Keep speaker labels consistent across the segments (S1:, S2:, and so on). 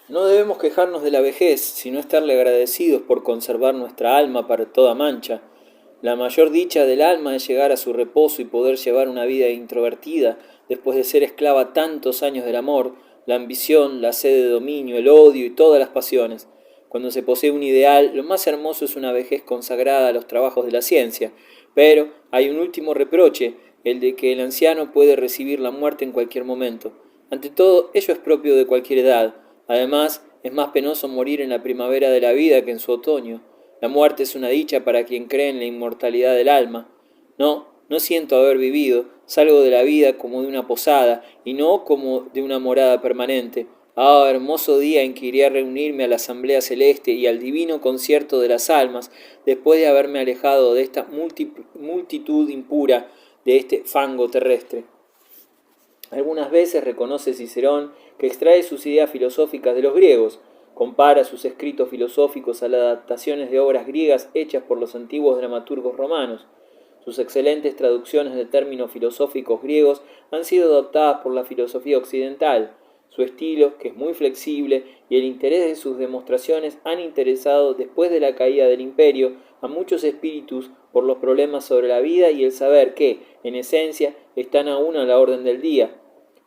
S1: No debemos quejarnos de la vejez, sino estarle agradecidos por conservar nuestra alma para toda mancha. La mayor dicha del alma es llegar a su reposo y poder llevar una vida introvertida, después de ser esclava tantos años del amor, la ambición, la sed de dominio, el odio y todas las pasiones. Cuando se posee un ideal, lo más hermoso es una vejez consagrada a los trabajos de la ciencia. Pero hay un último reproche, el de que el anciano puede recibir la muerte en cualquier momento. Ante todo, ello es propio de cualquier edad. Además, es más penoso morir en la primavera de la vida que en su otoño. La muerte es una dicha para quien cree en la inmortalidad del alma. No siento haber vivido, salgo de la vida como de una posada y no como de una morada permanente. Ah, hermoso día en que iré a reunirme a la asamblea celeste y al divino concierto de las almas, después de haberme alejado de esta multitud impura, de este fango terrestre. Algunas veces reconoce Cicerón que extrae sus ideas filosóficas de los griegos, compara sus escritos filosóficos a las adaptaciones de obras griegas hechas por los antiguos dramaturgos romanos. Sus excelentes traducciones de términos filosóficos griegos han sido adoptadas por la filosofía occidental. Su estilo, que es muy flexible, y el interés de sus demostraciones han interesado, después de la caída del imperio, a muchos espíritus por los problemas sobre la vida y el saber que, en esencia, están aún a la orden del día.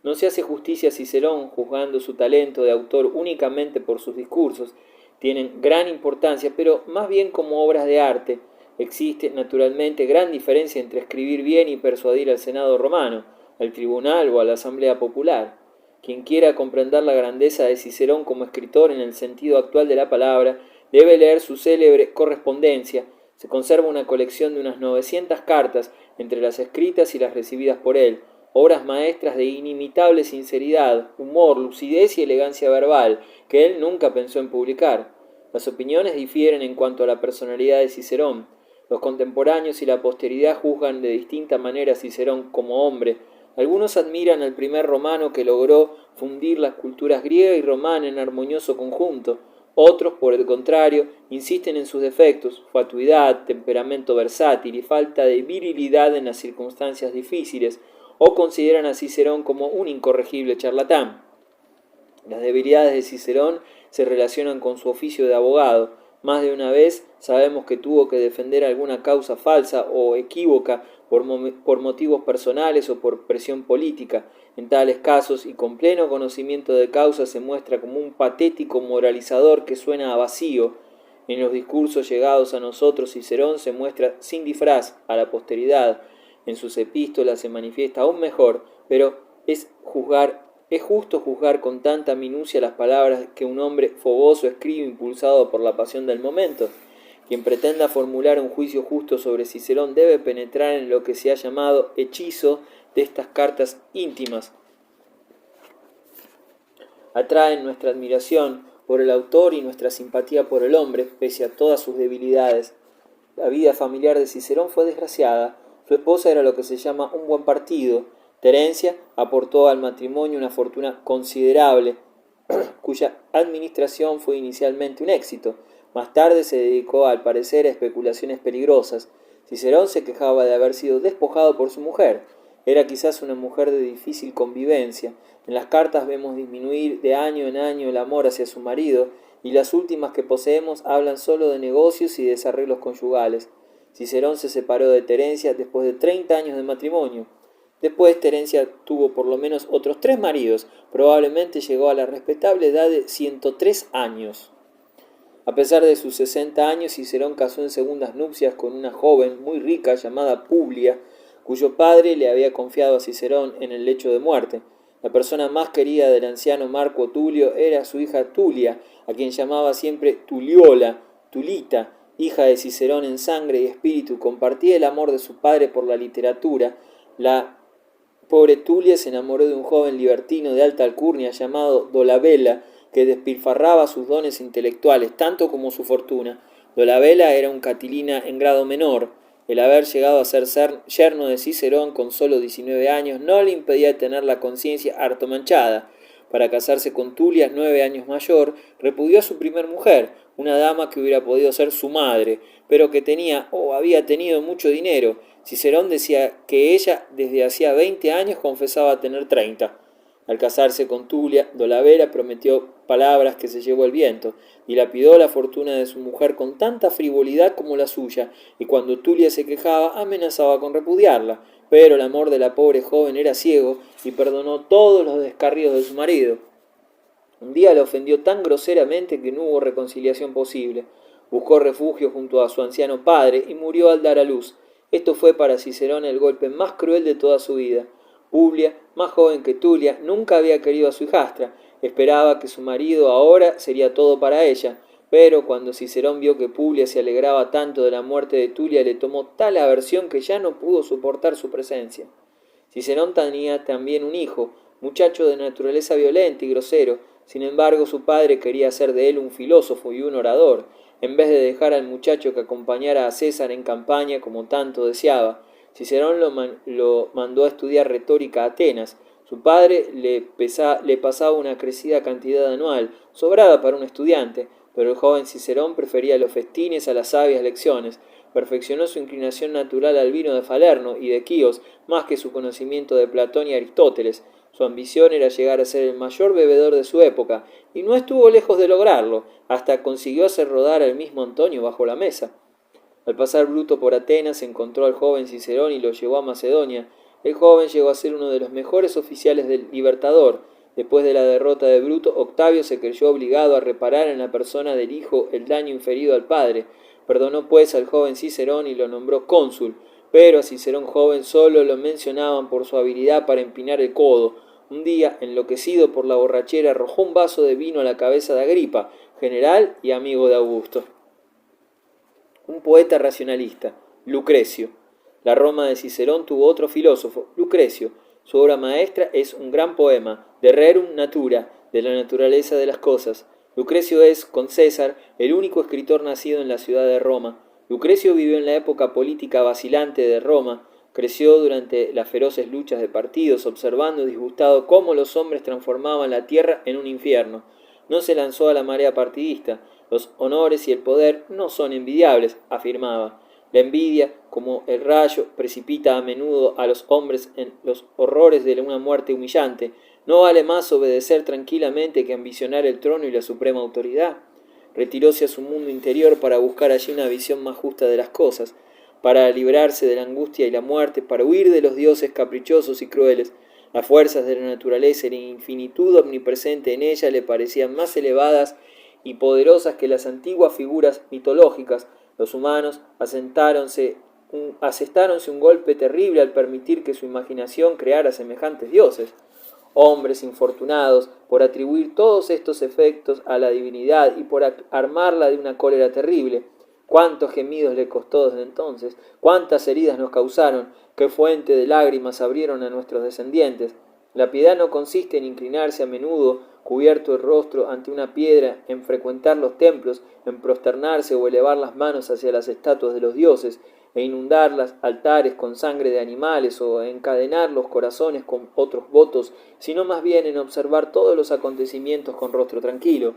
S1: No se hace justicia a Cicerón juzgando su talento de autor únicamente por sus discursos. Tienen gran importancia, pero más bien como obras de arte. Existe, naturalmente, gran diferencia entre escribir bien y persuadir al Senado romano, al tribunal o a la Asamblea Popular. Quien quiera comprender la grandeza de Cicerón como escritor en el sentido actual de la palabra, debe leer su célebre Correspondencia. Se conserva una colección de unas 900 cartas, entre las escritas y las recibidas por él, obras maestras de inimitable sinceridad, humor, lucidez y elegancia verbal, que él nunca pensó en publicar. Las opiniones difieren en cuanto a la personalidad de Cicerón. Los contemporáneos y la posteridad juzgan de distinta manera a Cicerón como hombre. Algunos admiran al primer romano que logró fundir las culturas griega y romana en armonioso conjunto. Otros, por el contrario, insisten en sus defectos, fatuidad, temperamento versátil y falta de virilidad en las circunstancias difíciles, o consideran a Cicerón como un incorregible charlatán. Las debilidades de Cicerón se relacionan con su oficio de abogado. Más de una vez sabemos que tuvo que defender alguna causa falsa o equívoca por motivos personales o por presión política. En tales casos, y con pleno conocimiento de causa, se muestra como un patético moralizador que suena a vacío. En los discursos llegados a nosotros, Cicerón se muestra sin disfraz a la posteridad. En sus epístolas se manifiesta aún mejor, pero es justo juzgar con tanta minucia las palabras que un hombre fogoso escribe impulsado por la pasión del momento. Quien pretenda formular un juicio justo sobre Cicerón debe penetrar en lo que se ha llamado hechizo de estas cartas íntimas. Atraen nuestra admiración por el autor y nuestra simpatía por el hombre, pese a todas sus debilidades. La vida familiar de Cicerón fue desgraciada. Su esposa era lo que se llama un buen partido. Terencia aportó al matrimonio una fortuna considerable, cuya administración fue inicialmente un éxito. Más tarde se dedicó, al parecer, a especulaciones peligrosas. Cicerón se quejaba de haber sido despojado por su mujer. Era quizás una mujer de difícil convivencia. En las cartas vemos disminuir de año en año el amor hacia su marido, y las últimas que poseemos hablan solo de negocios y desarreglos conyugales. Cicerón se separó de Terencia después de 30 años de matrimonio. Después Terencia tuvo por lo menos otros 3 maridos. Probablemente llegó a la respetable edad de 103 años. A pesar de sus 60 años, Cicerón casó en segundas nupcias con una joven muy rica llamada Publia, cuyo padre le había confiado a Cicerón en el lecho de muerte. La persona más querida del anciano Marco Tulio era su hija Tulia, a quien llamaba siempre Tuliola, Tulita, hija de Cicerón en sangre y espíritu. Compartía el amor de su padre por la literatura. La pobre Tulia se enamoró de un joven libertino de alta alcurnia llamado Dolabella, que despilfarraba sus dones intelectuales, tanto como su fortuna. Dolabella era un Catilina en grado menor. El haber llegado a ser yerno de Cicerón con solo 19 años no le impedía tener la conciencia harto manchada. Para casarse con Tulia, 9 años mayor, repudió a su primer mujer, una dama que hubiera podido ser su madre, pero que tenía o había tenido mucho dinero. Cicerón decía que ella desde hacía 20 años confesaba tener 30. Al casarse con Tulia, Dolabela prometió palabras que se llevó el viento, dilapidó la fortuna de su mujer con tanta frivolidad como la suya, y cuando Tulia se quejaba, amenazaba con repudiarla. Pero el amor de la pobre joven era ciego y perdonó todos los descarríos de su marido. Un día la ofendió tan groseramente que no hubo reconciliación posible. Buscó refugio junto a su anciano padre y murió al dar a luz. Esto fue para Cicerón el golpe más cruel de toda su vida. Publia, más joven que Tulia, nunca había querido a su hijastra. Esperaba que su marido ahora sería todo para ella. Pero cuando Cicerón vio que Publia se alegraba tanto de la muerte de Tulia, le tomó tal aversión que ya no pudo soportar su presencia. Cicerón tenía también un hijo, muchacho de naturaleza violenta y grosero. Sin embargo, su padre quería hacer de él un filósofo y un orador, en vez de dejar al muchacho que acompañara a César en campaña como tanto deseaba. Cicerón lo mandó a estudiar retórica a Atenas. Su padre le pasaba una crecida cantidad anual, sobrada para un estudiante, pero el joven Cicerón prefería los festines a las sabias lecciones. Perfeccionó su inclinación natural al vino de Falerno y de Quíos más que su conocimiento de Platón y Aristóteles. Su ambición era llegar a ser el mayor bebedor de su época, y no estuvo lejos de lograrlo, hasta consiguió hacer rodar al mismo Antonio bajo la mesa. Al pasar Bruto por Atenas encontró al joven Cicerón y lo llevó a Macedonia. El joven llegó a ser uno de los mejores oficiales del Libertador. Después de la derrota de Bruto, Octavio se creyó obligado a reparar en la persona del hijo el daño inferido al padre. Perdonó pues al joven Cicerón y lo nombró cónsul, pero a Cicerón joven solo lo mencionaban por su habilidad para empinar el codo. Un día, enloquecido por la borrachera, arrojó un vaso de vino a la cabeza de Agripa, general y amigo de Augusto. Un poeta racionalista, Lucrecio. La Roma de Cicerón tuvo otro filósofo, Lucrecio. Su obra maestra es un gran poema, De Rerum Natura, de la naturaleza de las cosas. Lucrecio es, con César, el único escritor nacido en la ciudad de Roma. Lucrecio vivió en la época política vacilante de Roma. Creció durante las feroces luchas de partidos, observando disgustado cómo los hombres transformaban la tierra en un infierno. No se lanzó a la marea partidista. Los honores y el poder no son envidiables, afirmaba. La envidia, como el rayo, precipita a menudo a los hombres en los horrores de una muerte humillante. ¿No vale más obedecer tranquilamente que ambicionar el trono y la suprema autoridad? Retiróse a su mundo interior para buscar allí una visión más justa de las cosas, para librarse de la angustia y la muerte, para huir de los dioses caprichosos y crueles. Las fuerzas de la naturaleza y la infinitud omnipresente en ella le parecían más elevadas y poderosas que las antiguas figuras mitológicas. Los humanos asestáronse un golpe terrible al permitir que su imaginación creara semejantes dioses. Hombres infortunados por atribuir todos estos efectos a la divinidad y por armarla de una cólera terrible. Cuántos gemidos le costó desde entonces, cuántas heridas nos causaron, qué fuente de lágrimas abrieron a nuestros descendientes. La piedad no consiste en inclinarse a menudo, cubierto el rostro ante una piedra, en frecuentar los templos, en prosternarse o elevar las manos hacia las estatuas de los dioses, e inundar los altares con sangre de animales o encadenar los corazones con otros votos, sino más bien en observar todos los acontecimientos con rostro tranquilo.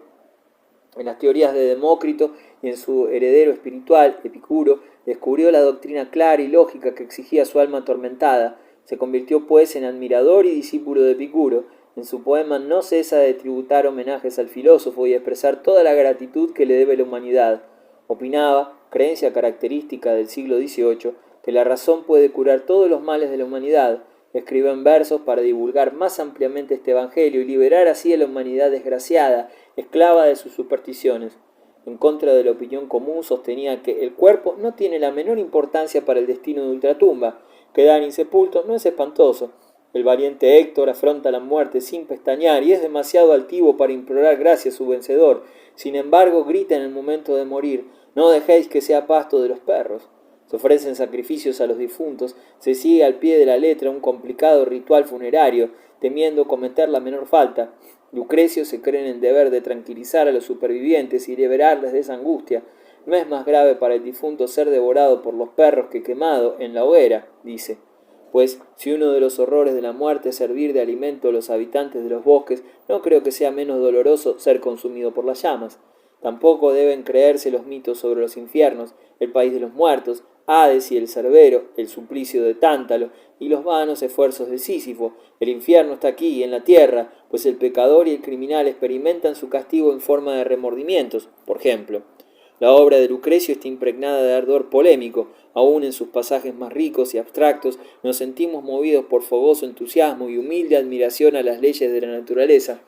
S1: En las teorías de Demócrito y en su heredero espiritual, Epicuro, descubrió la doctrina clara y lógica que exigía su alma atormentada. Se convirtió pues en admirador y discípulo de Epicuro. En su poema no cesa de tributar homenajes al filósofo y expresar toda la gratitud que le debe la humanidad. Opinaba, creencia característica del siglo XVIII, que la razón puede curar todos los males de la humanidad. Escribió en versos para divulgar más ampliamente este evangelio y liberar así a la humanidad desgraciada, esclava de sus supersticiones. En contra de la opinión común sostenía que el cuerpo no tiene la menor importancia para el destino de ultratumba. Quedar insepulto no es espantoso. El valiente Héctor afronta la muerte sin pestañear y es demasiado altivo para implorar gracia a su vencedor. Sin embargo, grita en el momento de morir: «No dejéis que sea pasto de los perros». Se ofrecen sacrificios a los difuntos, se sigue al pie de la letra un complicado ritual funerario, temiendo cometer la menor falta. Lucrecio se cree en el deber de tranquilizar a los supervivientes y liberarles de esa angustia. No es más grave para el difunto ser devorado por los perros que quemado en la hoguera, dice. Pues si uno de los horrores de la muerte es servir de alimento a los habitantes de los bosques, no creo que sea menos doloroso ser consumido por las llamas. Tampoco deben creerse los mitos sobre los infiernos, el país de los muertos, Hades y el Cerbero, el suplicio de Tántalo y los vanos esfuerzos de Sísifo. El infierno está aquí, en la tierra, pues el pecador y el criminal experimentan su castigo en forma de remordimientos, por ejemplo. La obra de Lucrecio está impregnada de ardor polémico. Aún en sus pasajes más ricos y abstractos nos sentimos movidos por fogoso entusiasmo y humilde admiración a las leyes de la naturaleza.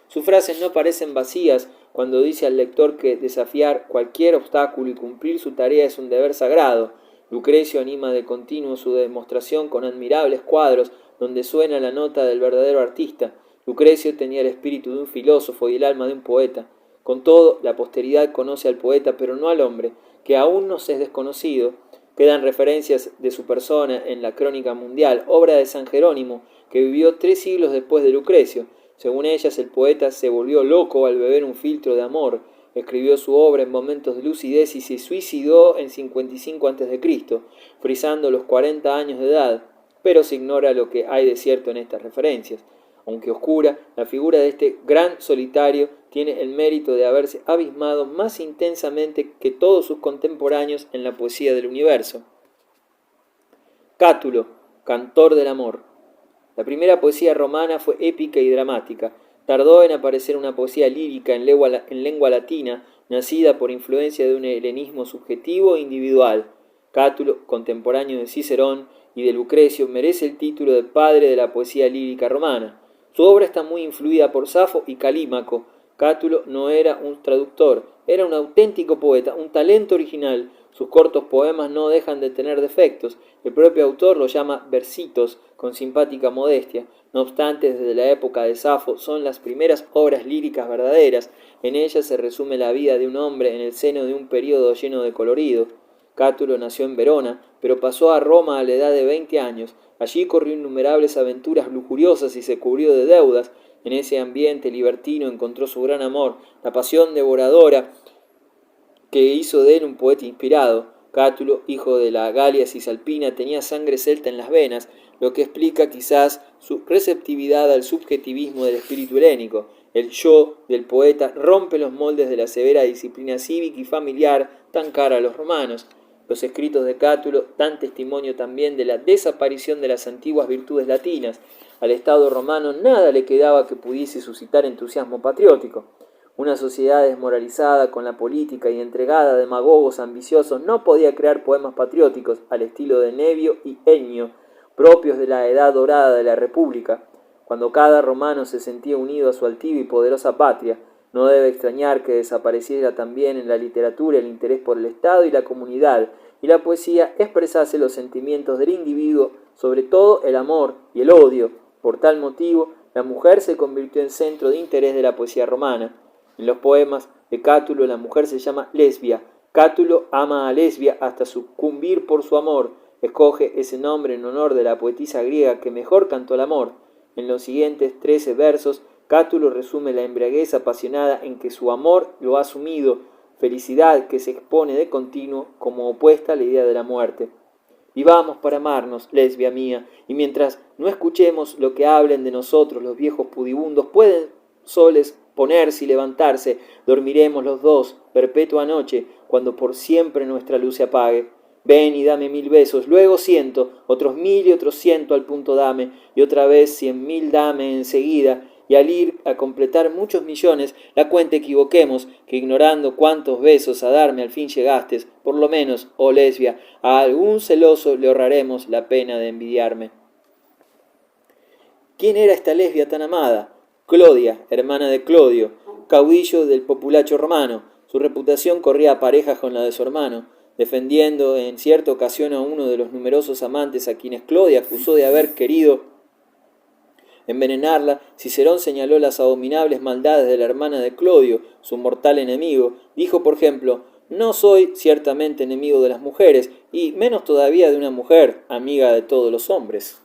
S1: Sus frases no parecen vacías cuando dice al lector que desafiar cualquier obstáculo y cumplir su tarea es un deber sagrado. Lucrecio anima de continuo su demostración con admirables cuadros donde suena la nota del verdadero artista. Lucrecio tenía el espíritu de un filósofo y el alma de un poeta. Con todo, la posteridad conoce al poeta, pero no al hombre, que aún nos es desconocido. Quedan referencias de su persona en la Crónica Mundial, obra de San Jerónimo, que vivió 3 siglos después de Lucrecio. Según ellas, el poeta se volvió loco al beber un filtro de amor. Escribió su obra en momentos de lucidez y se suicidó en 55 a.C., frisando los 40 años de edad. Pero se ignora lo que hay de cierto en estas referencias. Aunque oscura, la figura de este gran solitario tiene el mérito de haberse abismado más intensamente que todos sus contemporáneos en la poesía del universo. Cátulo, cantor del amor. La primera poesía romana fue épica y dramática. Tardó en aparecer una poesía lírica en lengua latina, nacida por influencia de un helenismo subjetivo e individual. Cátulo, contemporáneo de Cicerón y de Lucrecio, merece el título de padre de la poesía lírica romana. Su obra está muy influida por Safo y Calímaco. Cátulo no era un traductor, era un auténtico poeta, un talento original. Sus cortos poemas no dejan de tener defectos. El propio autor los llama versitos, con simpática modestia. No obstante, desde la época de Safo son las primeras obras líricas verdaderas. En ellas se resume la vida de un hombre en el seno de un período lleno de colorido. Cátulo nació en Verona, pero pasó a Roma a la edad de 20 años. Allí corrió innumerables aventuras lujuriosas y se cubrió de deudas. En ese ambiente libertino encontró su gran amor, la pasión devoradora que hizo de él un poeta inspirado. Cátulo, hijo de la Galia cisalpina, tenía sangre celta en las venas, lo que explica quizás su receptividad al subjetivismo del espíritu helénico. El yo del poeta rompe los moldes de la severa disciplina cívica y familiar tan cara a los romanos. Los escritos de Cátulo dan testimonio también de la desaparición de las antiguas virtudes latinas. Al Estado romano nada le quedaba que pudiese suscitar entusiasmo patriótico. Una sociedad desmoralizada con la política y entregada a demagogos ambiciosos no podía crear poemas patrióticos al estilo de Nevio y Ennio, propios de la edad dorada de la República. Cuando cada romano se sentía unido a su altiva y poderosa patria, no debe extrañar que desapareciera también en la literatura el interés por el Estado y la comunidad, y la poesía expresase los sentimientos del individuo, sobre todo el amor y el odio. Por tal motivo, la mujer se convirtió en centro de interés de la poesía romana. En los poemas de Cátulo la mujer se llama Lesbia. Cátulo ama a Lesbia hasta sucumbir por su amor. Escoge ese nombre en honor de la poetisa griega que mejor cantó el amor. En los siguientes 13 versos, Cátulo resume la embriaguez apasionada en que su amor lo ha sumido, felicidad que se expone de continuo como opuesta a la idea de la muerte. Vivamos para amarnos, lesbia mía, y mientras no escuchemos lo que hablen de nosotros los viejos pudibundos, pueden soles ponerse y levantarse, dormiremos los dos, perpetua noche, cuando por siempre nuestra luz se apague. Ven y dame 1000 besos, luego 100, otros 1000 y otros 100 al punto dame, y otra vez 100.000 dame enseguida, y al ir a completar muchos millones, la cuenta equivoquemos, que ignorando cuántos besos a darme al fin llegastes, por lo menos, oh lesbia, a algún celoso le ahorraremos la pena de envidiarme. ¿Quién era esta lesbia tan amada? Clodia, hermana de Clodio, caudillo del populacho romano. Su reputación corría a parejas con la de su hermano, defendiendo en cierta ocasión a uno de los numerosos amantes a quienes Clodia acusó de haber querido envenenarla. Cicerón señaló las abominables maldades de la hermana de Clodio, su mortal enemigo. Dijo, por ejemplo, no soy ciertamente enemigo de las mujeres, y menos todavía de una mujer, amiga de todos los hombres.